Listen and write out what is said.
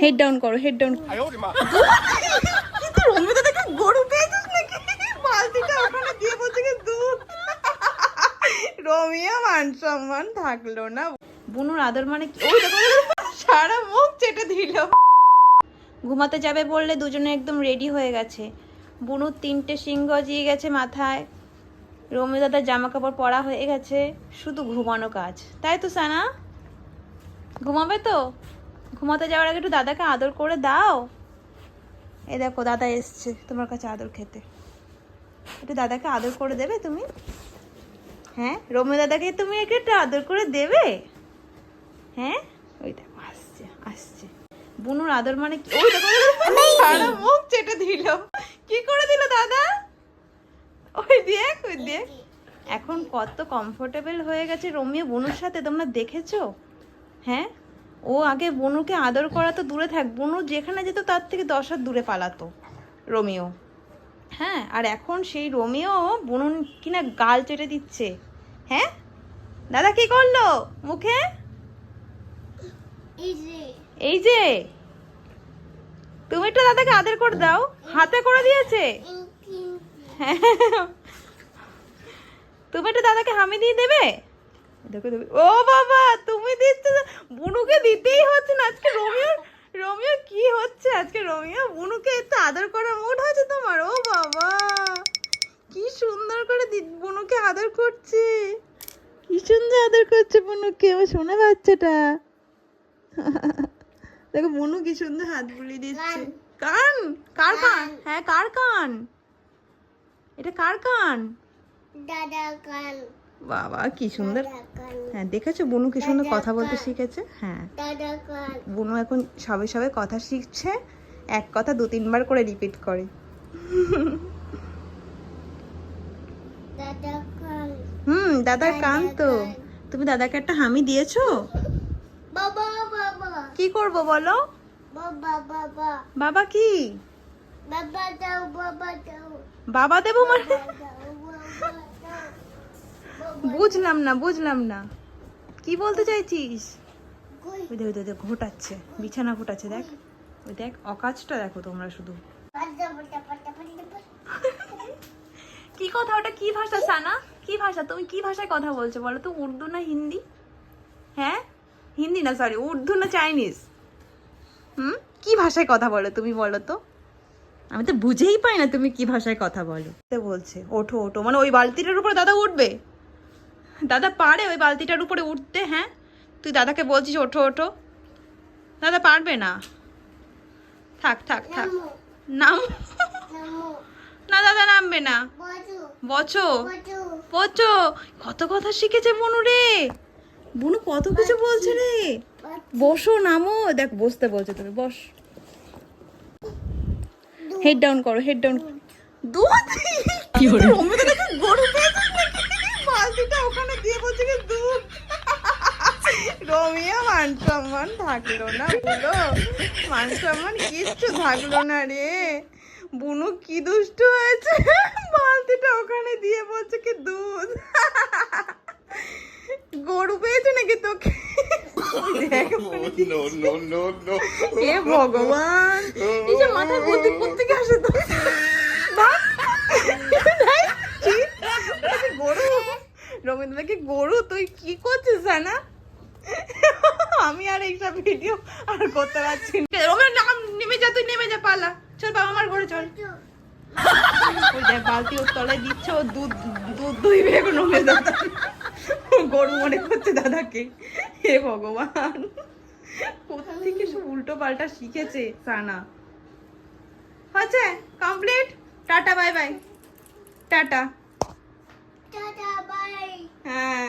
Head down করো, head down. কিন্তু রমিতা দেখে গরু পেয়েছিস নাকি? বালতিটা ওখানে দিয়ে বলছে কি দুধ। রমিয়া মান সম্মান থাকলো না। বুনুর আদর মানে কি? ওই দেখো সারা মুখ চেটে দিল। ঘুমাতে যাবে বললে দুজনে একদম রেডি হয়ে গেছে। বুনুর 3টে শিং গজিয়ে গেছে মাথায়, রমি দাদার জামা কাপড় পরা হয়ে গেছে, শুধু ঘুমানো কাজ, তাই তো সানা? ঘুমাবে তো? ঘুমাতে যাওয়ার আগে একটু দাদাকে আদর করে দাও। এই দেখো দাদা এসছে তোমার কাছে আদর খেতে, একটু দাদাকে আদর করে দেবে তুমি? হ্যাঁ, রমি দাদাকে তুমি একটু আদর করে দেবে? হ্যাঁ, ওই দেখো আসছে আসছে। বুনুর আদর মানে কি? ওই দেখো সারা মুখ চেটে দিল। কি করে দিল দাদা? ওই দেখ, ওই দেখ। এখন কত কমফোর্টেবল হয়ে গেছে রমিও বুনুর সাথে, তোমরা দেখেছো? হ্যাঁ, ও আগে বুনুকে আদর করা তো দূরে থাক, বুনু যেখানে যেত তার থেকে 10 হাত দূরে পালাতো রোমিও। হ্যাঁ, আর এখন সেই রোমিও বুনু কিনা গাল চেটে দিচ্ছে। হ্যাঁ, দাদা কি করলো মুখে? এই যে তুমি একটু দাদাকে আদর করে দাও, হাতে করে দিয়েছে। হ্যাঁ, তুমি একটু দাদাকে হামি দিয়ে দেবে? দেখো দেখো, ও বাবা তুমি দিচ্ছ, বুনুকে দিতেই হচ্ছে না আজকে। রোমিও রোমিও কি হচ্ছে আজকে? রোমিও বুনুকে একটু আদর করার মুড হয়েছে তোমার? ও বাবা কি সুন্দর করে বুনুকে আদর করছে, কি সুন্দর আদর করছে বুনুকে আমার সোনা বাচ্চাটা। দেখো বুনু কি সুন্দর হাত বুলিয়ে দিচ্ছে। কান? কার কান? হ্যাঁ কার কান? এটা কার কান? দাদা কান। বাবা কি সুন্দর। হ্যাঁ দেখেছো বুনু কি সুন্দর কথা বলতে শিখেছে। হ্যাঁ, দাদা কান। বুনু এখন সবে সবে কথা শিখছে, এক কথা 2-3 বার করে রিপিট করে। দাদা কান। দাদার কান তো। তুমি দাদাকে একটা হামি দিয়েছো? বাবা বাবা। কি করব বলো? বাবা বাবা। বাবা কি? বাবা দাও বাবা দাও। বাবা দেবো মানে? বাবা দাও। বুঝলাম না, বুঝলাম না কি বলতে চাইছিস? কই? ওই দেখ, ওই দেখ ঘোটাচ্ছে, বিছানা ঘোটাচ্ছে, দেখ ওই দেখ, অকাজটা দেখো তোমরা শুধু। পাটা পাটা পাটা পাটা। কি কথা ওটা? কি ভাষা সানা? কি ভাষা? তুমি কি ভাষায় কথা বলছো বলো তো? উর্দু না হিন্দি? হ্যাঁ, হিন্দি না, সরি, উর্দু না চাইনিজ? কি ভাষায় কথা বলো তুমি বলো তো? আমি তো বুঝেই পাই না তুমি কি ভাষায় কথা বলো। বলছে ওঠো ওঠো মানে ওই বালতিটার উপরে দাদা উঠবে? দাদা পারে ওই বালতিটার উপরে উঠতে? হ্যাঁ, তুই দাদাকে বলছিস ওঠো ওঠো, দাদা পারবে না। থাক থাক থাক, নাম। না দাদা নামবে না। বচো বচো, কত কথা শিখেছে বুনু রে। বুনু কত কিছু বলছে রে। বসো, নামো, দেখ বসতে বলছে তুমি, বস। হেড ডাউন করো, হেড ডাউন। দুধ? কি হলো? রমিতা দেখে গরু পেয়েছিস নাকি? বালতিটা ওখানে দিয়ে বলছে কি দুধ। রমিয়া মান সম্মান থাকলো না, বলো মান সম্মান কিচ্ছু থাকলো না রে। বুনু কি দুষ্টু হয়েছে, বালতিটা ওখানে দিয়ে বলছে কি দুধ। গরু পেয়েছে নাকি তোকে? এ ভগবান, এই যে মাথায় বুদ্ধি কোত্থেকে আসে তো? গরু, রবীন্দ্র কি গরু? তুই কি করছিস না? আমি আর এইসব ভিডিও আর করতে পারছি না। রবীন্দ্র নাম নেমে যা, তুই নেমে যা, পালা চল, বাবা আমার ঘরে চল। ওই দেখ বালতি ওর তলায় দিচ্ছে, ও দুধ দুধ দুইবে এখন রবীন্দ্র দাদা। গরু মনে করছে দাদাকে। হে ভগবান, কোত্থেকে সব উল্টো পাল্টা শিখেছে সানা। হচ্ছে complete, tata bye bye, tata. দাদা বাই। হ্যাঁ।